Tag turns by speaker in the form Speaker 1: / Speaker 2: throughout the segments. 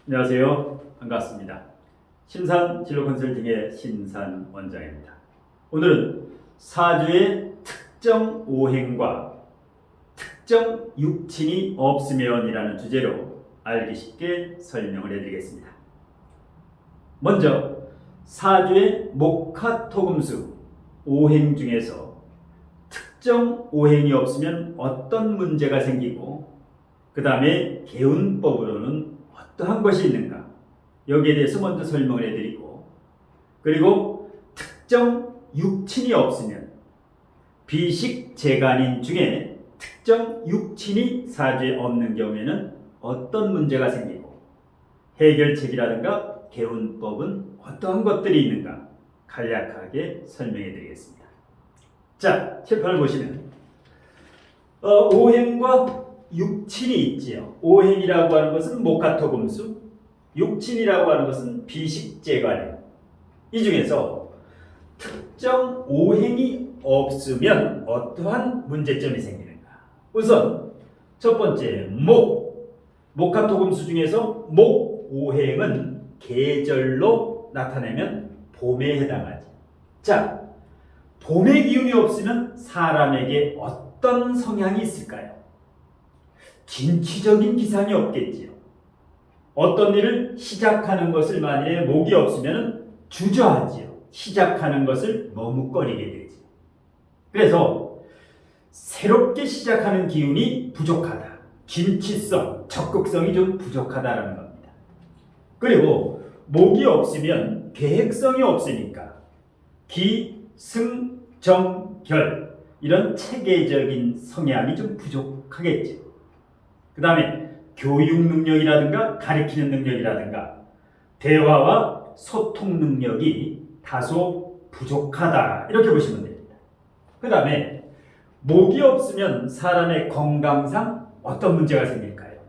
Speaker 1: 안녕하세요. 반갑습니다. 신산진로컨설팅의 신산 원장입니다. 오늘은 사주의 특정 오행과 특정 육친이 없으면 이라는 주제로 알기 쉽게 설명을 해드리겠습니다. 먼저 사주의 목화토금수 오행 중에서 특정 오행이 없으면 어떤 문제가 생기고 그 다음에 개운법으로는 어떠한 것이 있는가, 여기에 대해서 먼저 설명을 해드리고, 그리고 특정 육친이 없으면 비식재간인 중에 특정 육친이 사주에 없는 경우에는 어떤 문제가 생기고 해결책이라든가 개운법은 어떠한 것들이 있는가 간략하게 설명해 드리겠습니다. 자, 칠판을 보시면 오행과 육친이 있지요. 오행이라고 하는 것은 목화토금수, 육친이라고 하는 것은 비식재관이에요. 이 중에서 특정 오행이 없으면 어떠한 문제점이 생기는가? 우선 첫 번째 목화토금수 중에서 목 오행은 계절로 나타내면 봄에 해당하죠. 자, 봄의 기운이 없으면 사람에게 어떤 성향이 있을까요? 진취적인 기상이 없겠지요. 어떤 일을 시작하는 것을 만약에 목이 없으면 주저하지요. 시작하는 것을 머뭇거리게 되죠. 그래서 새롭게 시작하는 기운이 부족하다. 진취성, 적극성이 좀 부족하다라는 겁니다. 그리고 목이 없으면 계획성이 없으니까 기, 승, 정, 결 이런 체계적인 성향이 좀 부족하겠죠. 그 다음에 교육 능력이라든가 가르치는 능력이라든가 대화와 소통 능력이 다소 부족하다, 이렇게 보시면 됩니다. 그 다음에 목이 없으면 사람의 건강상 어떤 문제가 생길까요?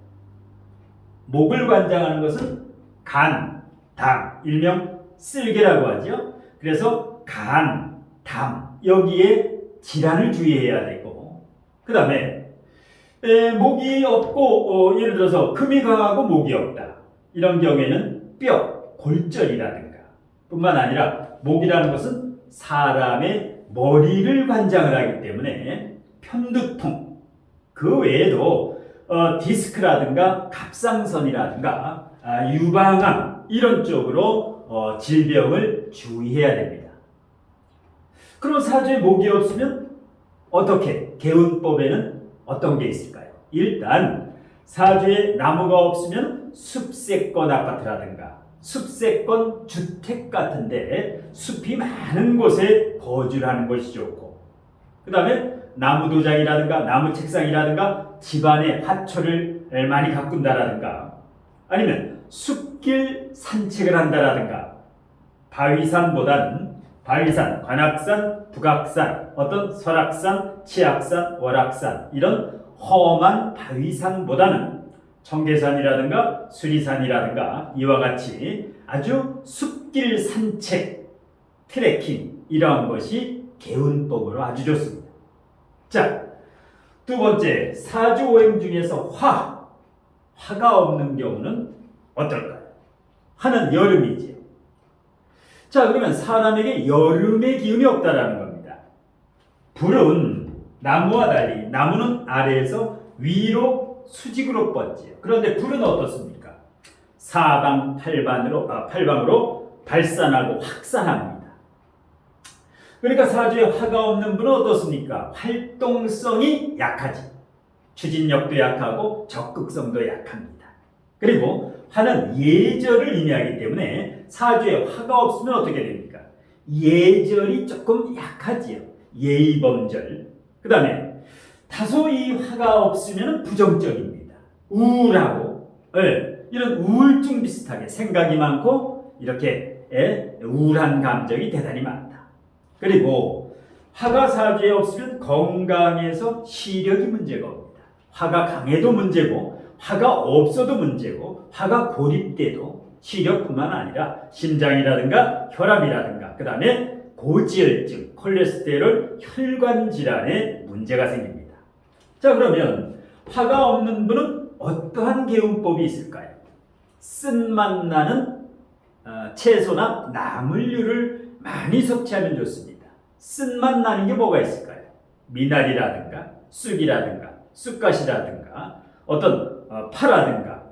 Speaker 1: 목을 관장하는 것은 간, 당, 일명 쓸개라고 하죠. 그래서 간, 담 여기에 질환을 주의해야 되고, 그 다음에 목이 없고 예를 들어서 금이 강하고 목이 없다, 이런 경우에는 뼈, 골절이라든가, 뿐만 아니라 목이라는 것은 사람의 머리를 관장을 하기 때문에 편두통, 그 외에도 디스크라든가 갑상선이라든가 유방암 이런 쪽으로 질병을 주의해야 됩니다. 그럼 사주에 목이 없으면 어떻게, 개운법에는 어떤 게 있을까요? 일단 사주에 나무가 없으면 숲세권 아파트라든가 숲세권 주택 같은데 숲이 많은 곳에 거주를 하는 것이 좋고, 그 다음에 나무도장이라든가 나무책상이라든가 집안에 화초를 많이 가꾼다라든가, 아니면 숲길 산책을 한다라든가, 바위산보다는 바위산, 관악산, 북악산, 어떤 설악산, 치악산, 월악산 이런 험한 바위산보다는 청계산이라든가 수리산이라든가 이와 같이 아주 숲길 산책, 트레킹 이러한 것이 개운법으로 아주 좋습니다. 자, 두 번째, 사주오행 중에서 화가 없는 경우는 어떨까요? 화는 여름이지요. 자, 그러면 사람에게 여름의 기운이 없다라는 겁니다. 불은 나무와 달리 나무는 아래에서 위로 수직으로 뻗지요. 그런데 불은 어떻습니까? 팔방으로 발산하고 확산합니다. 그러니까 사주에 화가 없는 분은 어떻습니까? 활동성이 약하지. 추진력도 약하고 적극성도 약합니다. 그리고 화는 예절을 의미하기 때문에 사주에 화가 없으면 어떻게 됩니까? 예절이 조금 약하지요. 예의범절. 그 다음에 다소 이 화가 없으면 부정적입니다. 우울하고, 이런 우울증 비슷하게 생각이 많고 이렇게 우울한 감정이 대단히 많다. 그리고 화가 사주에 없으면 건강에서 시력이 문제가 옵니다. 화가 강해도 문제고 화가 없어도 문제고, 화가 고립돼도 시력뿐만 아니라 심장이라든가 혈압이라든가, 그 다음에 고지혈증, 콜레스테롤, 혈관 질환에 문제가 생깁니다. 자, 그러면 화가 없는 분은 어떠한 개운법이 있을까요? 쓴맛 나는 채소나 나물류를 많이 섭취하면 좋습니다. 쓴맛 나는 게 뭐가 있을까요? 미나리라든가 쑥이라든가 쑥갓이라든가 어떤 파라든가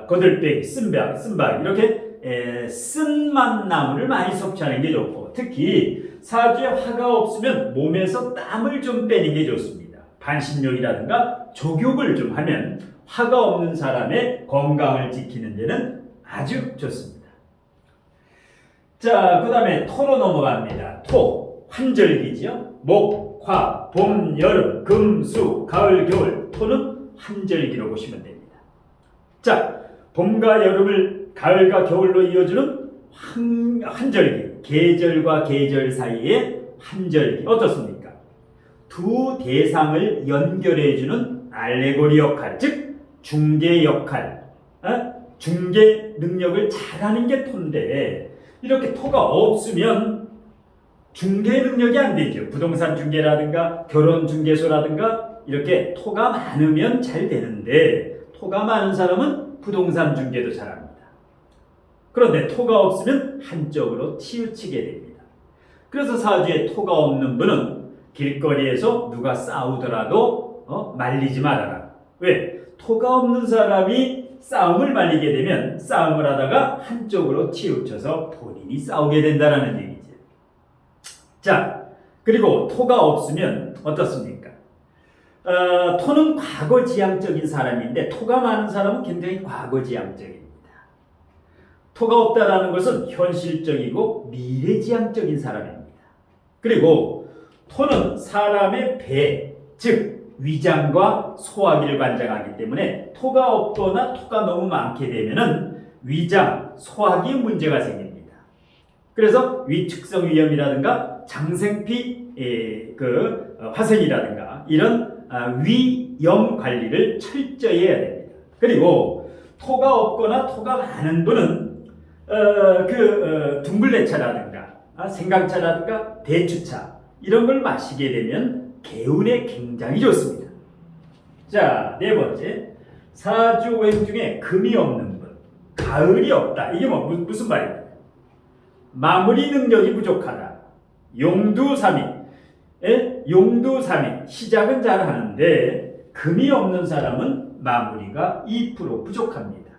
Speaker 1: 거들빼기, 쓴박 이렇게 쓴맛 나물을 많이 섭취하는 게 좋고, 특히 사주에 화가 없으면 몸에서 땀을 좀 빼는 게 좋습니다. 반신욕이라든가 족욕을 좀 하면 화가 없는 사람의 건강을 지키는 데는 아주 좋습니다. 자, 그 다음에 토로 넘어갑니다. 토, 환절기죠. 목, 화, 봄, 여름, 금, 수, 가을, 겨울. 토는 환절기로 보시면 됩니다. 자, 봄과 여름을 가을과 겨울로 이어주는 환절기, 계절과 계절 사이의 환절기 어떻습니까? 두 대상을 연결해주는 알레고리 역할, 즉 중개 역할, 중개 능력을 잘하는 게 토인데, 이렇게 토가 없으면 중개 능력이 안 되죠. 부동산 중개라든가 결혼 중개소라든가 이렇게 토가 많으면 잘 되는데, 토가 많은 사람은 부동산 중개도 잘합니다. 그런데 토가 없으면 한쪽으로 치우치게 됩니다. 그래서 사주에 토가 없는 분은 길거리에서 누가 싸우더라도 말리지 말아라. 왜? 토가 없는 사람이 싸움을 말리게 되면 싸움을 하다가 한쪽으로 치우쳐서 본인이 싸우게 된다는 얘기죠. 자, 그리고 토가 없으면 어떻습니까? 토는 과거지향적인 사람인데, 토가 많은 사람은 굉장히 과거지향적입니다. 토가 없다라는 것은 현실적이고 미래지향적인 사람입니다. 그리고 토는 사람의 배, 즉 위장과 소화기를 관장하기 때문에 토가 없거나 토가 너무 많게 되면은 위장, 소화기에 문제가 생깁니다. 그래서 위축성 위염이라든가 장생피 화생이라든가 이런 위염 관리를 철저히 해야 됩니다. 그리고 토가 없거나 토가 많은 분은 둥글레차라든가 생강차라든가 대추차 이런 걸 마시게 되면 개운에 굉장히 좋습니다. 자, 네 번째, 사주오행 중에 금이 없는 분, 가을이 없다. 이게 무슨 말입니까? 마무리 능력이 부족하다. 용두삼이, 시작은 잘 하는데 금이 없는 사람은 마무리가 2% 부족합니다.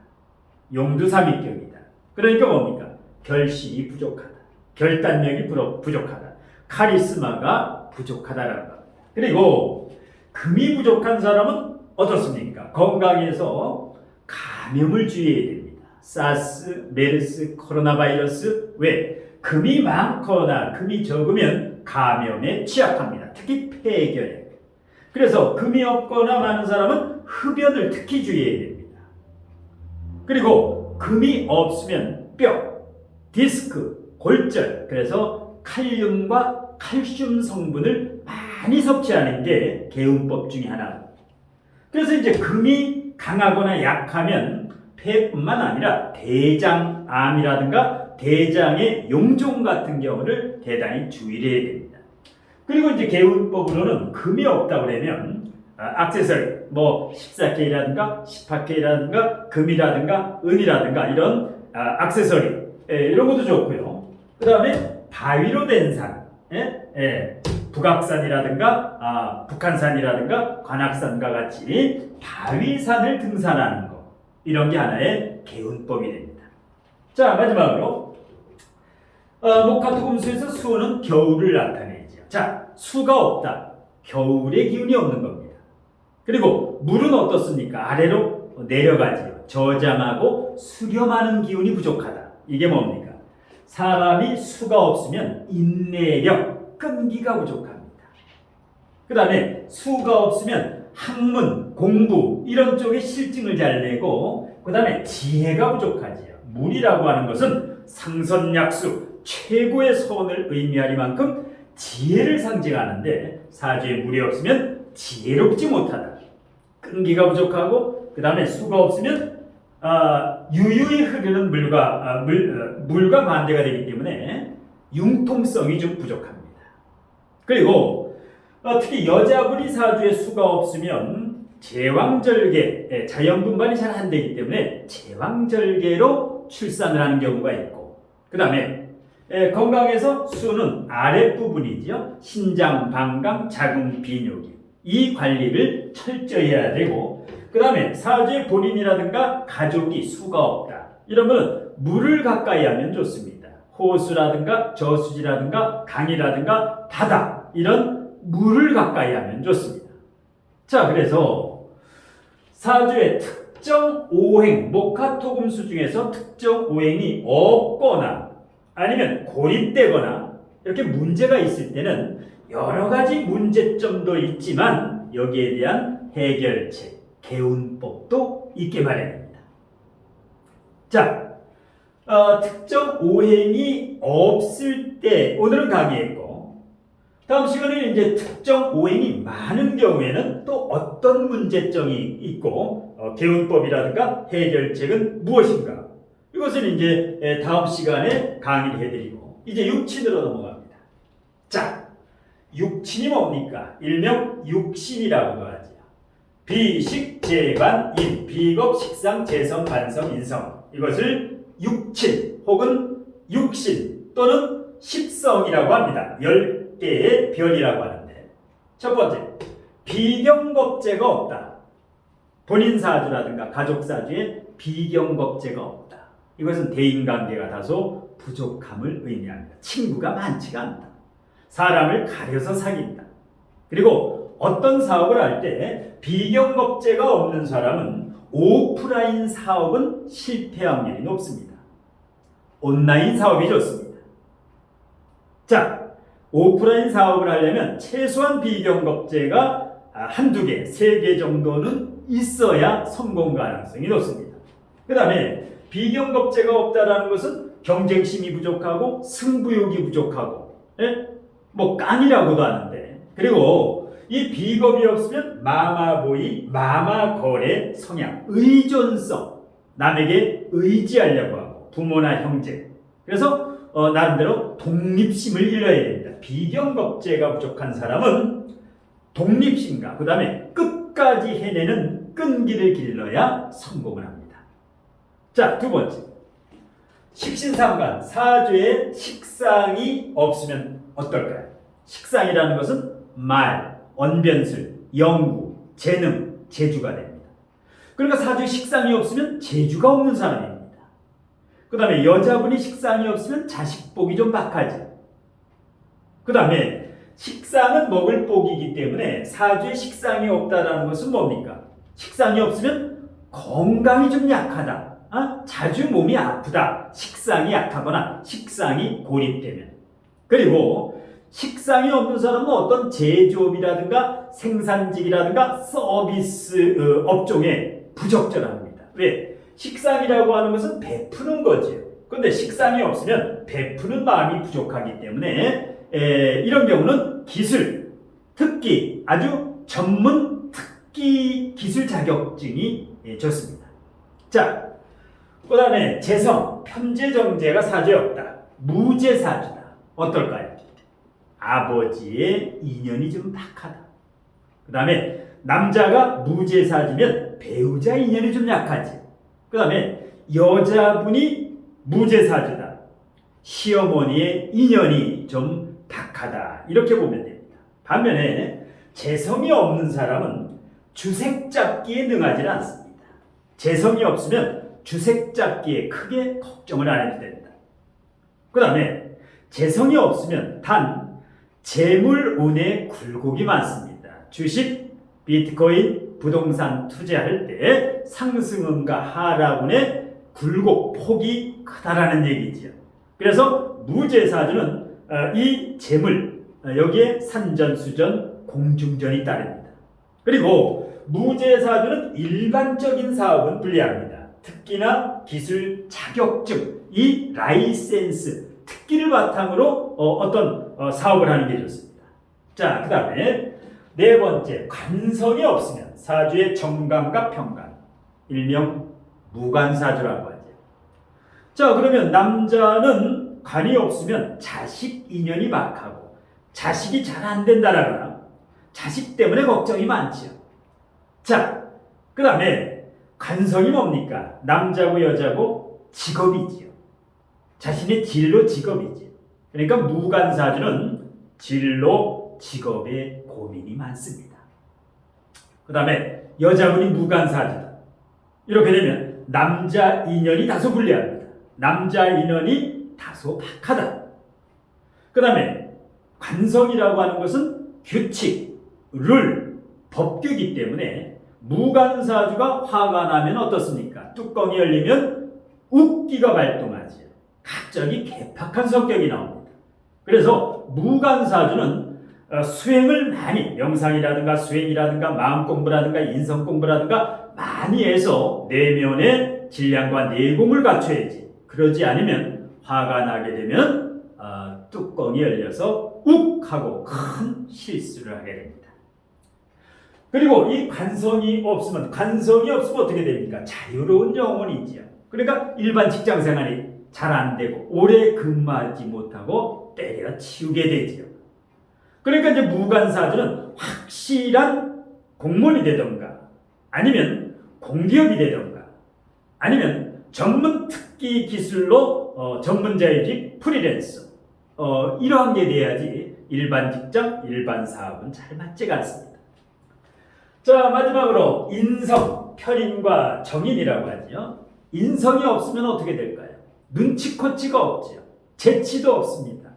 Speaker 1: 용두삼이격이다. 그러니까 뭡니까? 결실이 부족하다. 결단력이 부족하다. 카리스마가 부족하다라는 겁니다. 그리고 금이 부족한 사람은 어떻습니까? 건강에서 감염을 주의해야 됩니다. 사스, 메르스, 코로나 바이러스. 왜? 금이 많거나 금이 적으면 감염에 취약합니다. 특히 폐결핵. 그래서 금이 없거나 많은 사람은 흡연을 특히 주의해야 됩니다. 그리고 금이 없으면 뼈, 디스크, 골절, 그래서 칼륨과 칼슘 성분을 많이 섭취하는 게 개운법 중에 하나입니다. 그래서 이제 금이 강하거나 약하면 폐뿐만 아니라 대장암이라든가 대장의 용종 같은 경우를 대단히 주의를 해야 됩니다. 그리고 이제 개운법으로는 금이 없다 그러면 액세서리, 14K라든가 18K라든가 금이라든가 은이라든가 이런 액세서리 이런 것도 좋고요. 그 다음에 바위로 된 산, 북악산이라든가 북한산이라든가 관악산과 같이 바위산을 등산하는 것, 이런 게 하나의 개운법이 됩니다. 자, 마지막으로 목화토금수에서 수는 겨울을 나타내죠. 자, 수가 없다. 겨울의 기운이 없는 겁니다. 그리고 물은 어떻습니까? 아래로 내려가지요. 저장하고 수렴하는 기운이 부족하다. 이게 뭡니까? 사람이 수가 없으면 인내력, 끈기가 부족합니다. 그 다음에 수가 없으면 학문, 공부 이런 쪽에 실증을 잘 내고, 그 다음에 지혜가 부족하지요. 물이라고 하는 것은 상선약수, 최고의 선을 의미하리만큼 지혜를 상징하는데, 사주에 물이 없으면 지혜롭지 못하다. 끈기가 부족하고, 그 다음에 수가 없으면 유유히 흐르는 물과 반대가 되기 때문에 융통성이 좀 부족합니다. 그리고 특히 여자분이 사주에 수가 없으면 제왕절개, 자연 분반이 잘 안 되기 때문에 제왕절개로 출산을 하는 경우가 있고, 그 다음에 건강에서 수는 아랫부분이지요. 신장, 방광, 자궁, 비뇨기. 이 관리를 철저히 해야 되고, 그 다음에 사주의 본인이라든가 가족이 수가 없다. 이러면 물을 가까이 하면 좋습니다. 호수라든가 저수지라든가 강이라든가 바다, 이런 물을 가까이 하면 좋습니다. 자, 그래서 사주의 특정 오행, 목화토금수 중에서 특정 오행이 없거나 아니면 고립되거나 이렇게 문제가 있을 때는 여러 가지 문제점도 있지만 여기에 대한 해결책, 개운법도 있게 마련입니다. 자, 특정 오행이 없을 때 오늘은 강의했고, 다음 시간에는 이제 특정 오행이 많은 경우에는 또 어떤 문제점이 있고 개운법이라든가 해결책은 무엇인가, 이것은 이제 다음 시간에 강의를 해드리고, 이제 육친으로 넘어갑니다. 자, 육친이 뭡니까? 일명 육신이라고도 하죠. 비식, 재관, 인, 비겁, 식상, 재성, 반성, 인성, 이것을 육친 혹은 육신 또는 십성이라고 합니다. 10개의 별이라고 하는데, 첫 번째, 비경겁재가 없다. 본인 사주라든가 가족 사주에 비경겁재가 없다. 이것은 대인관계가 다소 부족함을 의미합니다. 친구가 많지가 않다. 사람을 가려서 사귄다. 그리고 어떤 사업을 할 때 비경겁재가 없는 사람은 오프라인 사업은 실패 확률이 높습니다. 온라인 사업이 좋습니다. 자, 오프라인 사업을 하려면 최소한 비경겁재가 한두 개, 세 개 정도는 있어야 성공 가능성이 높습니다. 그 다음에 비경겁재가 없다라는 것은 경쟁심이 부족하고 승부욕이 부족하고, 뭐 깡이라고도 하는데, 그리고 이 비겁이 없으면 마마보이, 마마거래 성향, 의존성, 남에게 의지하려고 하고, 부모나 형제. 그래서 나름대로 독립심을 일러야 됩니다. 비경겁재가 부족한 사람은 독립심과 그 다음에 끝까지 해내는 끈기를 길러야 성공을 합니다. 자, 두 번째, 식신상관, 사주에 식상이 없으면 어떨까요? 식상이라는 것은 말, 언변술, 연구, 재능, 재주가 됩니다. 그러니까 사주에 식상이 없으면 재주가 없는 사람입니다. 그 다음에 여자분이 식상이 없으면 자식복이 좀 박하죠. 그 다음에 식상은 먹을 복이기 때문에 사주에 식상이 없다라는 것은 뭡니까? 식상이 없으면 건강이 좀 약하다. 자주 몸이 아프다. 식상이 약하거나 식상이 고립되면. 그리고 식상이 없는 사람은 어떤 제조업이라든가 생산직이라든가 서비스 업종에 부적절합니다. 왜? 식상이라고 하는 것은 베푸는 거죠. 그런데 식상이 없으면 베푸는 마음이 부족하기 때문에 이런 경우는 기술, 특기, 아주 전문 특기 기술 자격증이 좋습니다. 자, 그 다음에 재성, 편재정제가 사주에 없다. 무재사주다. 어떨까요? 아버지의 인연이 좀 박하다. 그 다음에 남자가 무재사주면 배우자 인연이 좀 약하지. 그 다음에 여자분이 무재사주다. 시어머니의 인연이 좀 박하다. 이렇게 보면 됩니다. 반면에 재성이 없는 사람은 주색 잡기에 능하지 않습니다. 재성이 없으면 주색 잡기에 크게 걱정을 안 해도 된다. 그 다음에 재성이 없으면 단 재물운에 굴곡이 많습니다. 주식, 비트코인, 부동산 투자할 때 상승운과 하락운의 굴곡, 폭이 크다라는 얘기지요. 그래서 무재사주는 이 재물, 여기에 산전수전, 공중전이 따릅니다. 그리고 무재사주는 일반적인 사업은 불리합니다. 특기나 기술 자격증, 이 라이센스, 특기를 바탕으로 어떤 사업을 하는 게 좋습니다. 자, 그 다음에 네 번째, 관성이 없으면 사주의 정관과 편관, 일명 무관사주라고 하죠. 자, 그러면 남자는 관이 없으면 자식 인연이 막하고 자식이 잘 안 된다라거나 자식 때문에 걱정이 많지요. 자, 그 다음에 관성이 뭡니까? 남자고 여자고 직업이지요. 자신의 진로 직업이지. 그러니까 무관사주는 진로 직업에 고민이 많습니다. 그 다음에 여자분이 무관사주다. 이렇게 되면 남자 인연이 다소 불리합니다. 남자 인연이 다소 박하다. 그 다음에 관성이라고 하는 것은 규칙, 룰, 법규이기 때문에 무관사주가 화가 나면 어떻습니까? 뚜껑이 열리면 웃기가 발동하지. 갑자기 개팍한 성격이 나옵니다. 그래서 무관사주는 수행을 많이, 명상이라든가 수행이라든가 마음 공부라든가 인성 공부라든가 많이 해서 내면의 질량과 내공을 갖춰야지. 그러지 않으면 화가 나게 되면 뚜껑이 열려서 욱 하고 큰 실수를 하게 됩니다. 그리고 이 관성이 없으면 어떻게 됩니까? 자유로운 영혼이지요. 그러니까 일반 직장 생활이 잘 안 되고 오래 근무하지 못하고 때려치우게 되지요. 그러니까 이제 무관사주는 확실한 공무원이 되던가 아니면 공기업이 되던가 아니면 전문 특기 기술로 전문자이직 프리랜서 이러한 게 돼야지 일반 직장, 일반 사업은 잘 맞지가 않습니다. 자, 마지막으로 인성, 편인과 정인이라고 하죠. 인성이 없으면 어떻게 될까요? 눈치코치가 없죠. 재치도 없습니다.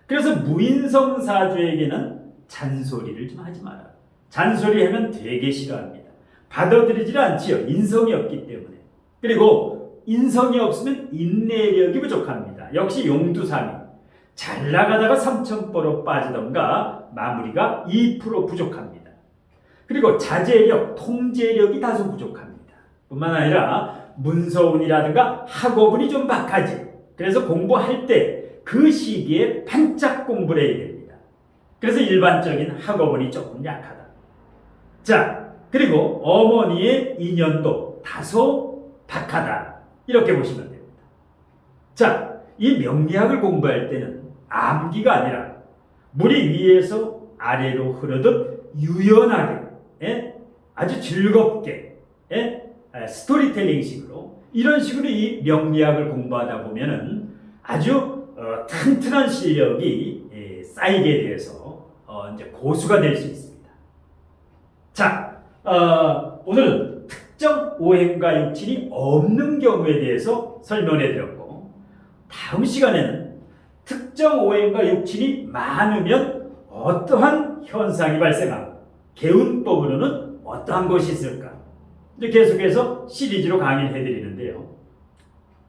Speaker 1: 그래서 무인성 사주에게는 잔소리를 좀 하지 마라. 잔소리하면 되게 싫어합니다. 받아들이질 않지요. 인성이 없기 때문에. 그리고 인성이 없으면 인내력이 부족합니다. 역시 용두삼이. 잘 나가다가 삼천포로 빠지던가 마무리가 2% 부족합니다. 그리고 자제력, 통제력이 다소 부족합니다. 뿐만 아니라 문서운이라든가 학업운이 좀 박하지. 그래서 공부할 때 그 시기에 반짝 공부를 해야 됩니다. 그래서 일반적인 학업운이 조금 약하다. 자, 그리고 어머니의 인연도 다소 박하다. 이렇게 보시면 됩니다. 자, 이 명리학을 공부할 때는 암기가 아니라 물이 위에서 아래로 흐르듯 유연하게 아주 즐겁게 스토리텔링식으로 이런 식으로 이 명리학을 공부하다 보면은 아주 튼튼한 실력이 쌓이게 돼서 이제 고수가 될 수 있습니다. 자, 오늘은 특정 오행과 육친이 없는 경우에 대해서 설명해 드렸고 다음 시간에는 특정 오행과 육친이 많으면 어떠한 현상이 발생하고 개운법으로는 어떠한 것이 있을까? 이제 계속해서 시리즈로 강의를 해드리는데요.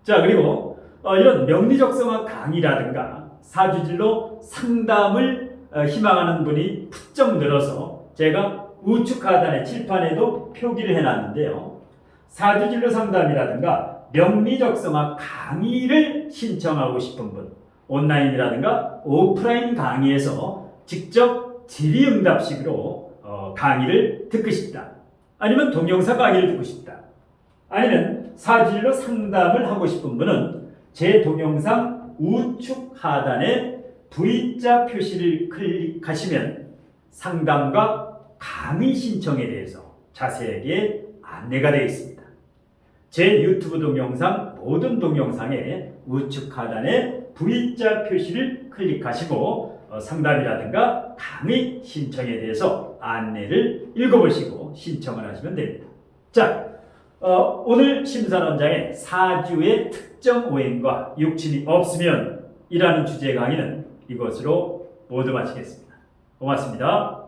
Speaker 1: 자, 그리고 이런 명리적성학 강의라든가 사주질로 상담을 희망하는 분이 부쩍 늘어서 제가 우측 하단의 칠판에도 표기를 해놨는데요. 사주진로 상담이라든가 명리적성학 강의를 신청하고 싶은 분, 온라인이라든가 오프라인 강의에서 직접 질의응답식으로 강의를 듣고 싶다. 아니면 동영상 강의를 듣고 싶다. 아니면 사주진로 상담을 하고 싶은 분은 제 동영상 우측 하단에 V자 표시를 클릭하시면 상담과 강의 신청에 대해서 자세하게 안내가 되어 있습니다. 제 유튜브 동영상 모든 동영상에 우측 하단에 V자 표시를 클릭하시고 상담이라든가 강의 신청에 대해서 안내를 읽어보시고 신청을 하시면 됩니다. 자, 오늘 심산원장의 사주의 특정 오행과 육친이 없으면 이라는 주제 강의는 이것으로 모두 마치겠습니다. 고맙습니다.